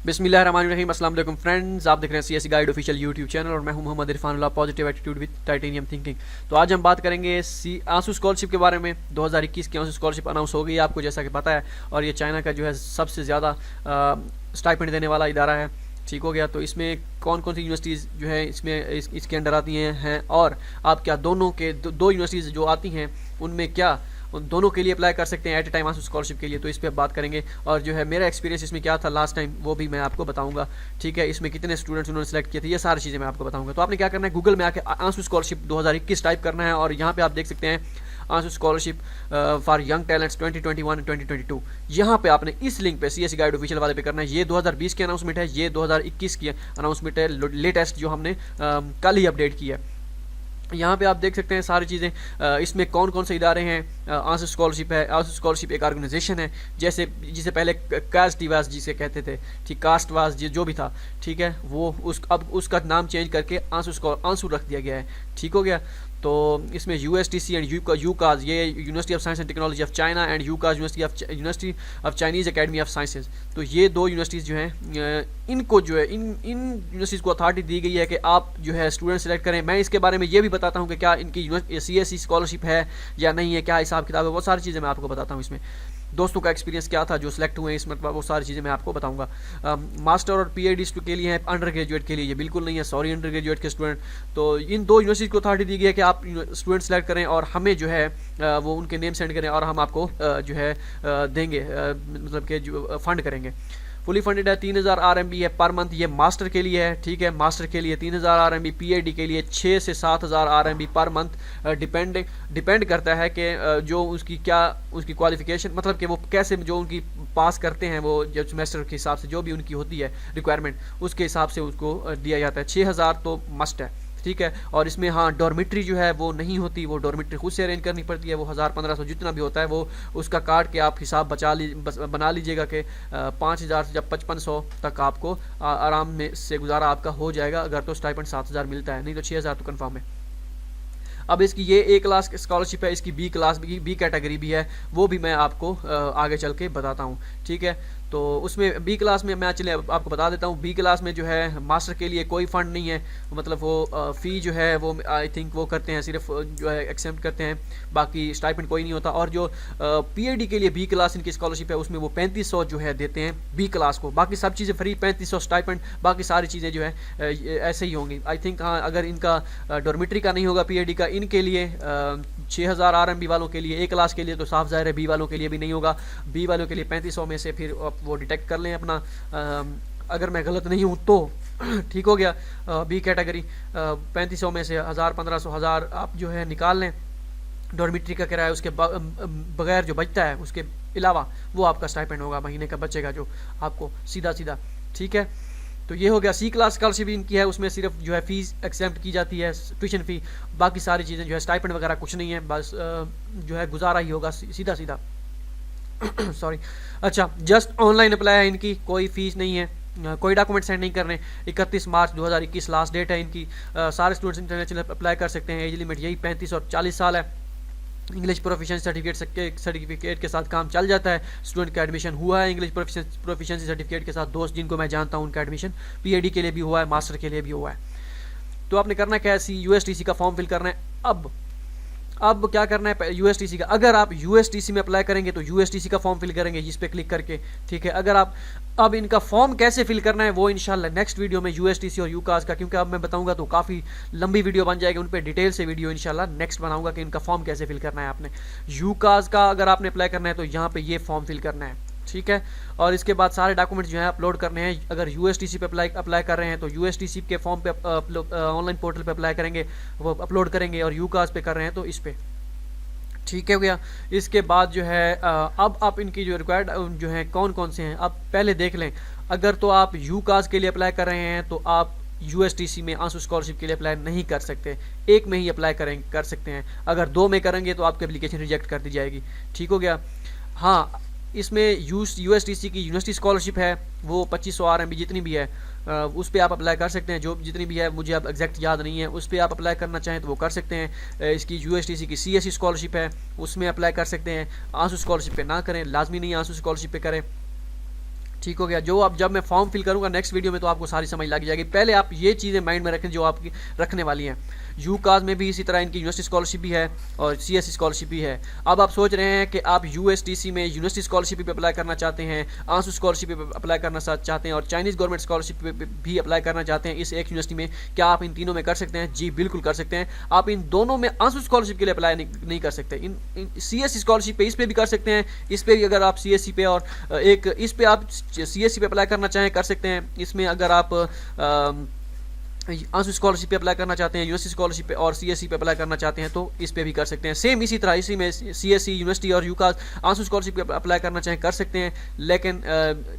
बिस्मिल्लाहिर्रहमानिर्रहीम। अस्सलाम वालेकुम फ्रेंड्स, आप देख रहे हैं CSC guide official YouTube channel और मैं हूं Mohammad Irfanullah, positive attitude with titanium thinking. तो आज हम बात करेंगे आंसू स्कॉलरशिप के बारे में। 2021 की आंसू स्कॉलरशिप अनाउंस हो गई है, आपको जैसा कि पता है, और ये चाइना का जो है सबसे ज़्यादा स्टाइपेंड देने वाला इदारा है। ठीक हो गया। तो इसमें कौन कौन सी यूनिवर्सिटीज़ जो है इसके अंडर आती हैं और आप क्या दोनों के दो यूनिवर्सिटीज़ जो आती हैं उनमें क्या उन दोनों के लिए अप्लाई कर सकते हैं एट ए टाइम आंसू स्कॉलरशिप के लिए। तो इस पर बात करेंगे और जो है मेरा एक्सपीरियंस इसमें क्या था लास्ट टाइम वो भी मैं आपको बताऊंगा। ठीक है, इसमें कितने स्टूडेंट्स उन्होंने सेलेक्ट किए थे, ये सारी चीज़ें मैं आपको बताऊंगा। तो आपने क्या करना है, गूगल में आके आंसू स्कॉलरशिप 2021 टाइप करना है और यहाँ पे आप देख सकते हैं आंसू scholarship for young talents 2021 and 2022। यहाँ पे आपने इस लिंक पे सीएससी गाइड ऑफिशियल वाले पे करना है। ये 2020 की अनाउंसमेंट है, ये 2021 की अनाउंसमेंट है, लेटेस्ट जो हमने कल ही अपडेट की है। यहाँ पे आप देख सकते हैं सारी चीज़ें। इसमें कौन कौन से इदारे हैं। आंसू स्कॉलरशिप है, आंसू स्कॉलरशिप एक ऑर्गेनाइजेशन है, जैसे जिसे पहले कास्ट वास जिसे कहते थे, ठीक, कास्ट वास जो भी था, ठीक है, वो अब उसका नाम चेंज करके आंसू रख दिया गया है। ठीक हो गया। तो इसमें यूएसटीसी एंड यूकाज, ये University of Science and Technology of China, and UCAS University of Chinese Academy of Sciences. तो ये दो यूनिवर्सिटीज़ जो हैं, इनको जो है इन यूनिवर्सिटीज़ को अथॉरिटी दी गई है कि आप जो है स्टूडेंट सेलेक्ट करें। मैं इसके बारे में ये भी बताता हूँ कि क्या इनकी सीएससी स्कॉलरशिप है या नहीं है, क्या हिसाब किताब है, वो सारी चीज़ें मैं आपको बताता हूँ। इसमें दोस्तों का एक्सपीरियंस क्या था जो सिलेक्ट हुए हैं इसमें, वो सारी चीज़ें मैं आपको बताऊंगा। मास्टर और पीएचडी के लिए है, अंडर ग्रेजुएट के लिए ये बिल्कुल नहीं है, सॉरी अंडर ग्रेजुएट के स्टूडेंट। तो इन दो यूनिवर्सिटी को अथॉरिटी दी गई है कि आप स्टूडेंट सेलेक्ट करें और हमें जो है वो उनके नेम सेंड करें और हम आपको जो है देंगे, मतलब कि जो फंड करेंगे। फुली फंडेड है, 3000 RMB है पर मंथ, ये मास्टर के लिए है। ठीक है, मास्टर के लिए 3000 RMB, पीएचडी के लिए 6 से 7000 RMB पर मंथ। डिपेंड करता है कि जो उसकी क्वालिफिकेशन, मतलब कि वो कैसे जो उनकी पास करते हैं, वो जो सेमेस्टर के हिसाब से जो भी उनकी होती है रिक्वायरमेंट, उसके हिसाब से उसको दिया जाता है। 6000 तो मस्ट है। ठीक है, और इसमें हाँ डॉर्मिट्री जो है वो नहीं होती, वो डॉर्मिट्री खुद से अरेंज करनी पड़ती है। वो 1000-1500 जितना भी होता है वो उसका काट के आप हिसाब बना लीजिएगा कि 5000 से जब 5500 तक आपको आराम में से गुजारा आपका हो जाएगा। अगर तो स्टाइपेंड 7000 मिलता है, नहीं तो 6000 तो कन्फर्म है। अब इसकी ये ए क्लास स्कॉलरशिप है, इसकी बी क्लास बी कैटेगरी भी है, वो भी मैं आपको आगे चल के बताता हूँ। ठीक है, तो उसमें बी क्लास में मैं चले आपको बता देता हूँ। बी क्लास में जो है मास्टर के लिए कोई फ़ंड नहीं है, मतलब वो फ़ी जो है वो आई थिंक वो करते हैं, सिर्फ जो है एक्सेप्ट करते हैं, बाकी स्टाइपेंड कोई नहीं होता। और जो पीएचडी के लिए बी क्लास इनकी स्कॉलरशिप है, उसमें वो 3500 जो है देते हैं बी क्लास को, बाकी सब चीज़ें फ्री, 3500 स्टाइपेंड, बाकी सारी चीज़ें जो है ऐसे ही होंगी। आई थिंक हाँ, अगर इनका डॉर्मिट्री का नहीं होगा पीएचडी का, इनके लिए 6000 RMB वालों के लिए, ए क्लास के लिए तो साफ जाहिर है, बी वालों के लिए भी नहीं होगा। बी वालों के लिए 3500 में से फिर वो डिटेक्ट कर लें अपना, अगर मैं गलत नहीं हूँ तो ठीक हो गया। बी कैटेगरी 3500 में से 1000-1500 1000 आप जो है निकाल लें डॉर्मिट्री का किराया, उसके बगैर जो बचता है उसके अलावा वो आपका स्टाइपेंड होगा, महीने का बचेगा जो आपको सीधा सीधा। ठीक है, तो ये हो गया। सी क्लास स्कॉलरशिप इनकी है, उसमें सिर्फ जो है फीस एक्सेप्ट की जाती है, ट्यूशन फ़ी, बाकी सारी चीज़ें जो है स्टाइपेंड वगैरह कुछ नहीं है, बस जो है गुजारा ही होगा सीधा सीधा सॉरी। अच्छा, जस्ट ऑनलाइन अप्लाई है इनकी, कोई फीस नहीं है, कोई डॉक्यूमेंट सेंड नहीं करने। 31 मार्च 2021 लास्ट डेट है इनकी। सारे स्टूडेंट्स इंटरनेशनल अप्लाई कर सकते हैं। एज लिमिट यही 35 और 40 साल है। इंग्लिश प्रोफिशिएंसी सर्टिफिकेट के साथ काम चल जाता है। स्टूडेंट का एडमिशन हुआ है इंग्लिश प्रोफिशिएंसी सर्टिफिकेट के साथ, दोस्त जिनको मैं जानता हूँ उनका एडमिशन पीएचडी के लिए भी हुआ है, मास्टर के लिए भी हुआ है। तो आपने करना क्या है, यूएसटीसी का फॉर्म फिल करना है। अब क्या करना है यूएसटीसी का, अगर आप यूएसटीसी में अप्लाई करेंगे तो यूएसटीसी का फॉर्म फिल करेंगे इस पर क्लिक करके। ठीक है, अगर आप अब इनका फॉर्म कैसे फिल करना है वो इंशाल्लाह नेक्स्ट वीडियो में यूएसटीसी और यूकाज का, क्योंकि अब मैं बताऊंगा तो काफ़ी लंबी वीडियो बन जाएगी, उन पर डिटेल से वीडियो इंशाल्लाह नेक्स्ट बनाऊंगा कि इनका फॉर्म कैसे फिल करना है आपने। यूकाज का अगर आपने अप्लाई करना है तो यहाँ पे ये फॉर्म फिल करना है। ठीक है, और इसके बाद सारे डॉक्यूमेंट्स जो है अपलोड करने हैं। अगर यूएसटीसी पे अप्लाई कर रहे हैं तो यूएसटीसी के फॉर्म पे ऑनलाइन पोर्टल पे अप्लाई करेंगे, वो अपलोड करेंगे, और यूकाज पे कर रहे हैं तो इस पे। ठीक है गया। इसके बाद जो है अब आप इनकी जो रिक्वायर्ड जो है कौन कौन से हैं आप पहले देख लें। अगर तो आप यूकाज के लिए अप्लाई कर रहे हैं तो आप यूएसटीसी में आंसू स्कॉलरशिप के लिए अप्लाई नहीं कर सकते, एक में ही अप्लाई कर सकते हैं। अगर दो में करेंगे तो आपकी एप्लीकेशन रिजेक्ट कर दी जाएगी। ठीक हो गया। हाँ, इसमें यूएसटीसी की यूनिवर्सिटी स्कॉलरशिप है, वो 2500 RMB जितनी भी है उस पर आप अप्लाई कर सकते हैं, जो जितनी भी है, मुझे अब एग्जैक्ट याद नहीं है, उस पर आप अप्लाई करना चाहें तो वो कर सकते हैं। इसकी यूएसटीसी की सीएससी स्कॉलरशिप है, उसमें अप्लाई कर सकते हैं। आंसू स्कॉलरशिप पे ना करें, लाजमी नहीं आंसू स्कॉलरशिप पे करें। ठीक हो गया। जो आप जब मैं फॉर्म फिल करूंगा नेक्स्ट वीडियो में तो आपको सारी समझ लग जाएगी। पहले आप ये चीज़ें माइंड में रखें जो आपकी रखने वाली हैं। यूकाज में भी इसी तरह इनकी यूनिवर्सिटी स्कॉलरशिप भी है और सीएससी स्कॉलरशिप भी है। अब आप सोच रहे हैं कि आप यूएसटीसी में यूनिवर्सिटी स्कॉलरशिप पे अप्लाई करना चाहते हैं, आंसू स्कॉलरशिप पे अप्लाई करना चाहते हैं और चाइनीज़ गवर्नमेंट स्कॉलरशिप पे भी अप्लाई करना चाहते हैं इस एक यूनिवर्सिटी में, क्या आप इन तीनों में कर सकते हैं? जी बिल्कुल कर सकते हैं। आप इन दोनों में आंसू स्कॉलरशिप के लिए अप्लाई नहीं कर सकते। इन सीएससी स्कॉलरशिप पे इस पर भी कर सकते हैं, इस पर भी अगर आप सीएससी पे और एक इस पे आप सीएससी पे अप्लाई करना चाहें कर सकते हैं। इसमें अगर आप आंसू स्कॉलरशिप पे अप्लाई करना चाहते हैं, यूनिवर्सिटी स्कॉलरशिप पे और सीएससी पे अप्लाई करना चाहते हैं तो इस पे भी कर सकते हैं। सेम इसी तरह इसी में सीएससी यूनिवर्सिटी और यूकास आंसू स्कॉलरशिप पे अप्लाई करना चाहें कर सकते हैं, लेकिन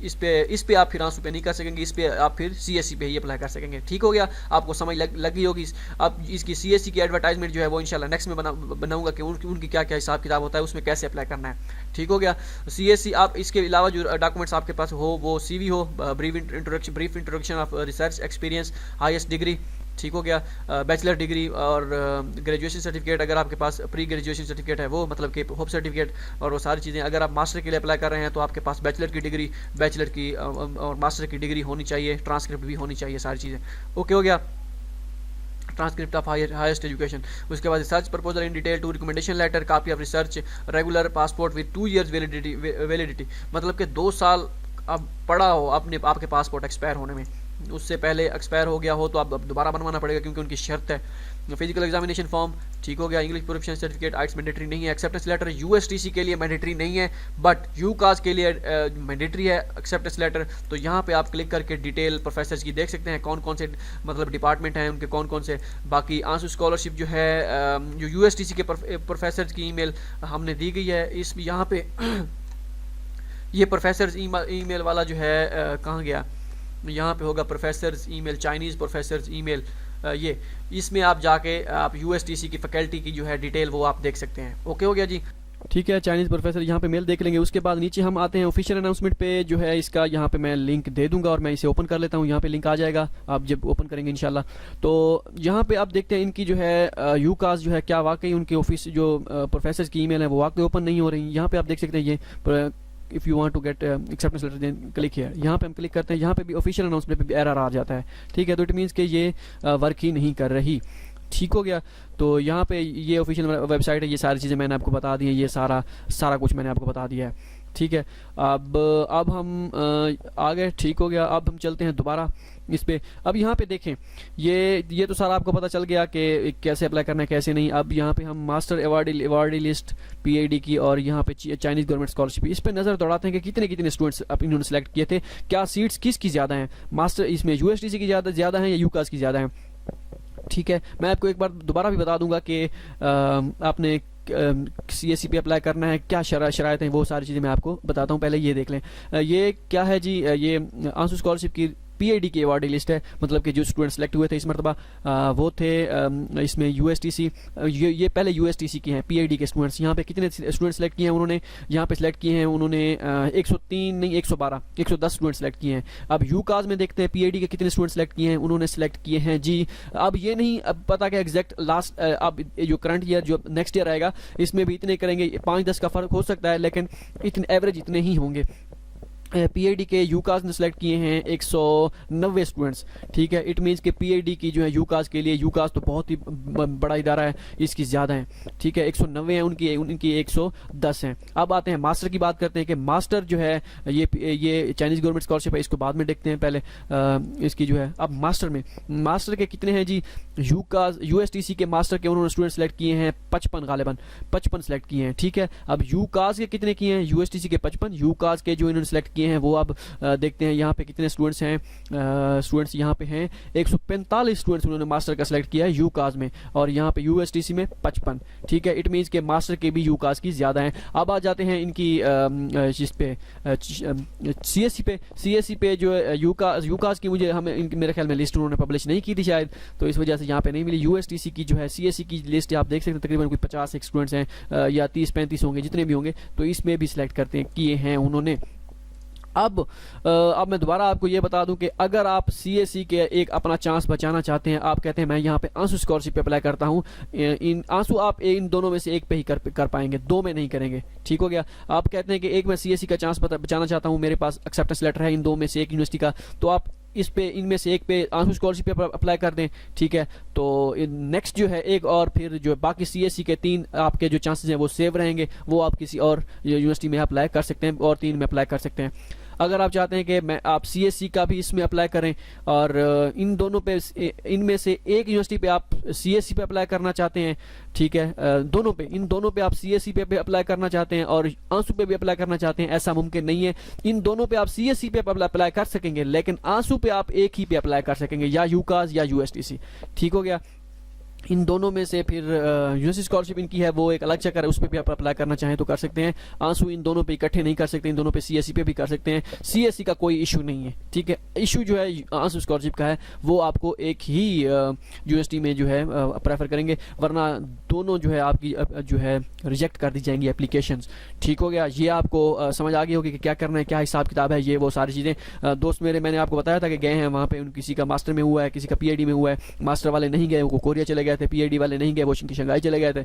इस पे आप फिर आंसू पे नहीं कर सकेंगे, इस पे आप फिर सीएससी पे ही अप्लाई कर सकेंगे। ठीक हो गया, आपको समझ लगी होगी। अब इसकी सीएससी की एडवर्टाइजमेंट जो है वो इंशाल्लाह नेक्स्ट में बनाऊंगा कि उनकी क्या क्या हिसाब किताब होता है, उसमें कैसे अप्लाई करना है। ठीक हो गया। सीएससी आप इसके अलावा जो डॉक्यूमेंट्स आपके पास हो वो सीवी हो, brief introduction of research experience, highest degree, ठीक हो गया, बैचलर डिग्री और ग्रेजुएशन सर्टिफिकेट अगर आपके पास प्री ग्रेजुएशन सर्टिफिकेट है वो, मतलब कि होप सर्टिफिकेट और वो सारी चीज़ें। अगर आप मास्टर के लिए अप्लाई कर रहे हैं तो आपके पास बैचलर की डिग्री, बैचलर की और मास्टर की डिग्री होनी चाहिए, ट्रांसक्रिप्ट भी होनी चाहिए, सारी चीज़ें ओके हो गया। Transcript of highest education. उसके बाद research proposal in detail to recommendation letter, copy of research, regular passport with 2 years validity, मतलब कि 2 साल अब पड़ा हो अपने आपके पासपोर्ट एक्सपायर होने में, उससे पहले एक्सपायर हो गया हो तो अब दोबारा बनवाना पड़ेगा क्योंकि उनकी शर्त है। फिजिकल एग्जामिनेशन फॉर्म, ठीक हो गया। इंग्लिश प्रोफिशिएंसी सर्टिफिकेट, आइट्स मैंडेटरी नहीं है। एक्सेप्टेंस लेटर यूएसटीसी के लिए मैंडेटरी नहीं है बट यूकास के लिए मैंडेटरी है एक्सेप्टेंस लेटर। तो यहाँ पे आप क्लिक करके डिटेल प्रोफेसर्स की देख सकते हैं, कौन कौन से मतलब डिपार्टमेंट हैं उनके, कौन कौन से। बाकी आंसू स्कॉलरशिप जो है जो यूएसटीसी के प्रोफेसर्स की ईमेल हमने दी गई है। इस यहाँ पे ये प्रोफेसर्स ईमेल वाला जो है कहाँ गया, यहाँ पे होगा professors email, Chinese professors email, ये इसमें आप जाके आप यूएसटीसी की फैकल्टी की जो है डिटेल वो आप देख सकते हैं। ओके हो गया जी, ठीक है। चाइनीज़ प्रोफेसर यहाँ पे मेल देख लेंगे। उसके बाद नीचे हम आते हैं ऑफिशियल अनाउंसमेंट पे जो है इसका, यहाँ पे मैं लिंक दे दूंगा और मैं इसे ओपन कर लेता हूँ। यहाँ पे लिंक आ जाएगा आप जब ओपन करेंगे इंशाल्लाह। तो यहाँ पे आप देखते हैं इनकी जो है यूकास जो है क्या वाकई उनके ऑफिस जो प्रोफेसर की ईमेल है वो वाकई ओपन नहीं हो रही। यहाँ पे आप देख सकते हैं ये if you want to get acceptance letter then click here, यहाँ पे हम क्लिक करते हैं। यहाँ पे भी ऑफिशियल अनाउंसमेंट पे भी एरर आ जाता है, ठीक है। तो इट मीन्स कि ये वर्क ही नहीं कर रही, ठीक हो गया। तो यहाँ पे ये ऑफिशियल वेबसाइट है, ये सारी चीज़ें मैंने आपको बता दी हैं, ये सारा कुछ मैंने आपको बता दिया है, ठीक है। अब हम आ गए, ठीक हो गया। अब हम चलते हैं दोबारा इस पे। अब यहाँ पे देखें ये तो सारा आपको पता चल गया कि कैसे अप्लाई करना है कैसे नहीं। अब यहाँ पे हम मास्टर अवार्डी लिस्ट पीएडी की और यहाँ पे चाइनीज़ गवर्नमेंट स्कॉलरशिप इस पे नज़र दौड़ाते हैं कि कितने कितने स्टूडेंट्स अब इन्होंने सेलेक्ट किए थे, क्या सीट्स किसकी ज़्यादा हैं, मास्टर इसमें यूएसटीसी की ज़्यादा हैं या यूकास की ज़्यादा हैं, ठीक है। मैं आपको एक बार दोबारा भी बता दूंगा कि आपने सीएससी पे अप्लाई करना है क्या शराइत हैं, वो सारी चीज़ें मैं आपको बताता हूँ। पहले ये देख लें, ये क्या है जी, ये आंसू स्कॉलरशिप की पीएडी की अवार्डी लिस्ट है, मतलब कि जो स्टूडेंट सेलेक्ट हुए थे इस मरतबा वो थे इसमें यूएसटीसी, ये पहले यूएसटीसी के हैं पीएडी के स्टूडेंट्स। यहाँ पे कितने स्टूडेंट सेलेक्ट किए हैं उन्होंने, यहाँ पे सेलेक्ट किए हैं उन्होंने 103 नहीं 112 110 स्टूडेंट सेलेक्ट किए हैं। अब यूकास में देखते हैं पीएडी के कितने स्टूडेंट सेलेक्ट किए हैं, उन्होंने सेलेक्ट किए हैं जी, अब ये नहीं अब पता कि एग्जैक्ट लास्ट अब जो करंट ईयर जो नेक्स्ट ईयर आएगा इसमें भी इतने करेंगे, 5-10 का फ़र्क हो सकता है लेकिन इतने एवरेज इतने ही होंगे। पीएडी के यूकास ने सेलेक्ट किए हैं 190 स्टूडेंट्स, ठीक है। इट मीन्स कि पीएडी की जो है यूकास के लिए, यूकास तो बहुत ही बड़ा इदारा है, इसकी ज़्यादा है, ठीक है। 190 हैं उनकी 110 हैं। अब आते हैं मास्टर की बात करते हैं कि मास्टर जो है ये चाइनीज़ गवर्नमेंट स्कॉलरशिप है, इसको बाद में देखते हैं, पहले इसकी जो है। अब मास्टर के कितने हैं जी, यूकास यूएसटीसी के मास्टर के उन्होंने स्टूडेंट सेलेक्ट किए हैं 55 गालिबन 55 सेलेक्ट किए हैं, ठीक है। अब यूकास के कितने किए हैं, यूएसटीसी के 55, यूकास के जो इन्होंने सेलेक्ट किए हैं वो अब देखते हैं यहाँ पे कितने स्टूडेंट्स हैं। स्टूडेंट्स यहाँ पे हैं 145 स्टूडेंट्स उन्होंने मास्टर का सेलेक्ट किया है यूकास में, और यहाँ पे यूएसटीसी में 55, ठीक है। इट मीन्स के मास्टर के भी यूकास की ज़्यादा हैं। अब आ जाते हैं इनकी जिस पे सीएससी पे जो यूकास की मुझे मेरे ख्याल में लिस्ट उन्होंने पब्लिश नहीं की थी शायद, तो इस वजह से यहाँ पे नहीं मिली। यूएसटीसी की जो है सीएससी की लिस्ट आप देख सकते हैं, तकरीबन कोई 50 स्टूडेंट्स हैं या 30-35 होंगे, जितने भी होंगे, तो इसमें भी सिलेक्ट करते हैं किए हैं उन्होंने। अब मैं दोबारा आपको ये बता दूं कि अगर आप सीएससी के एक अपना चांस बचाना चाहते हैं, आप कहते हैं मैं यहाँ पे आंसू स्कॉलरशिप पे अप्लाई करता हूँ, इन आंसू आप इन दोनों में से एक पे ही कर पाएंगे, दो में नहीं करेंगे। ठीक हो गया। आप कहते हैं कि एक मैं सीएससी का चांस बचाना चाहता हूँ, मेरे पास एक्सेप्टेंस लेटर है इन दो में से एक यूनिवर्सिटी का, तो आप इस पे इनमें से एक पे आंसू स्कॉलरशिप पे अप्लाई कर दें। ठीक है, तो नेक्स्ट जो है एक और फिर जो बाकी सीएससी के 3 आपके जो चांसेस हैं वो सेव रहेंगे, वो आप किसी और यूनिवर्सिटी में अप्लाई कर सकते हैं और 3 में अप्लाई कर सकते हैं। अगर आप चाहते हैं कि आप सीएससी का भी इसमें अप्लाई करें और इन दोनों पे इनमें से एक यूनिवर्सिटी पे आप सीएससी पे अप्लाई करना चाहते हैं, ठीक है, इन दोनों पे आप सीएससी पे अप्लाई करना चाहते हैं और आंसू पे भी अप्लाई करना चाहते हैं, ऐसा मुमकिन नहीं है। इन दोनों पे आप सीएससी पे अप्लाई कर सकेंगे, लेकिन आंसू पे आप एक ही पे अप्लाई कर सकेंगे, या यूकास या यूएसटीसी। ठीक हो गया। इन दोनों में से फिर यूनिवर्सिटी स्कॉलरशिप इनकी है वो एक अलग चक्कर है, उस पर भी आप अप्लाई करना चाहें तो कर सकते हैं। आंसू इन दोनों पे इकट्ठे नहीं कर सकते, इन दोनों पे सीएससी पे भी कर सकते हैं। सीएससी का कोई इशू नहीं है। ठीक है, इशू जो है आंसू स्कॉलरशिप का है वो आपको एक ही यूनिवर्सिटी में जो है प्रेफर करेंगे, वरना दोनों जो है आपकी जो है रिजेक्ट कर दी जाएंगी एप्लीकेशंस। ठीक हो गया। ये आपको समझ आ गई होगी कि क्या करना है, क्या हिसाब किताब है, ये वो सारी चीज़ें। दोस्त मेरे, मैंने आपको बताया था कि गए हैं वहाँ पे, किसी का मास्टर में हुआ है, किसी का पीएचडी में हुआ है। मास्टर वाले नहीं गए, वो कोरिया चले गए थे, पीएचडी वाले नहीं गए, वो शंघाई चले गए थे।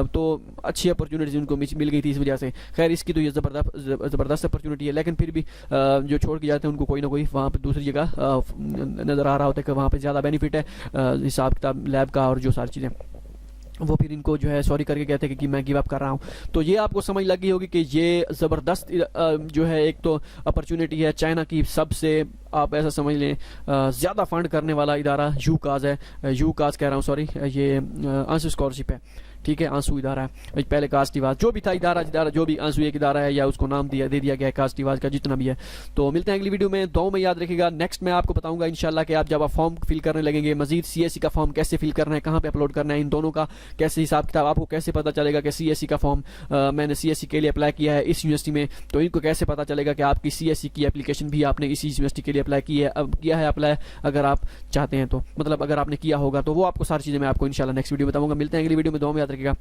तो अच्छी अपॉर्चुनिटीज उनको मिल गई थी इस वजह से। खैर, इसकी तो ये ज़बरदस्त अपॉर्चुनिटी है, लेकिन फिर भी जो छोड़ के जाते हैं उनको कोई ना कोई वहाँ पर दूसरी जगह नज़र आ रहा होता है कि वहाँ पर ज़्यादा बेनिफिट है हिसाब किताब लैब का और जो सारी चीज़ें, वो फिर इनको जो है सॉरी करके कहते हैं कि मैं गिव अप कर रहा हूँ। तो ये आपको समझ लगी होगी कि ये ज़बरदस्त जो है एक तो अपॉर्चुनिटी है, चाइना की सबसे आप ऐसा समझ लें ज़्यादा फंड करने वाला इदारा यूकास है, यूकास कह रहा हूँ सॉरी, ये आंसू स्कॉलरशिप है। ठीक है, आंसू इदारा है, पहले कास्टिवाज जो भी था इदारा जो भी आंसू एक इदारा है या उसको नाम दे दिया गया है कास्टिवाज का, जितना भी है। तो मिलते हैं अगली वीडियो में, दो में याद रखिएगा। नेक्स्ट मैं आपको बताऊंगा इंशाल्लाह कि आप जब आप फॉर्म फिल करने लगेंगे, मजीद सीएससी का फॉर्म कैसे फिल करना है, कहाँ पे अपलोड करना है, इन दोनों का कैसे हिसाब किताब, आपको कैसे पता चलेगा कि सीएससी का फॉर्म मैंने सीएससी के लिए अप्लाई किया है इस यूनिवर्सिटी में, तो इनको कैसे पता चलेगा कि आपकी सीएससी की एप्लीकेशन भी आपने इसी यूनिवर्सिटी के लिए अप्लाई किया है अप्लाई, अगर आप चाहते हैं तो, मतलब अगर आपने किया होगा तो, वो आपको सारी चीज़ें मैं आपको इंशाल्लाह नेक्स्ट वीडियो बताऊंगा। मिलते हैं अगली वीडियो में, दो में याद रखिएगा।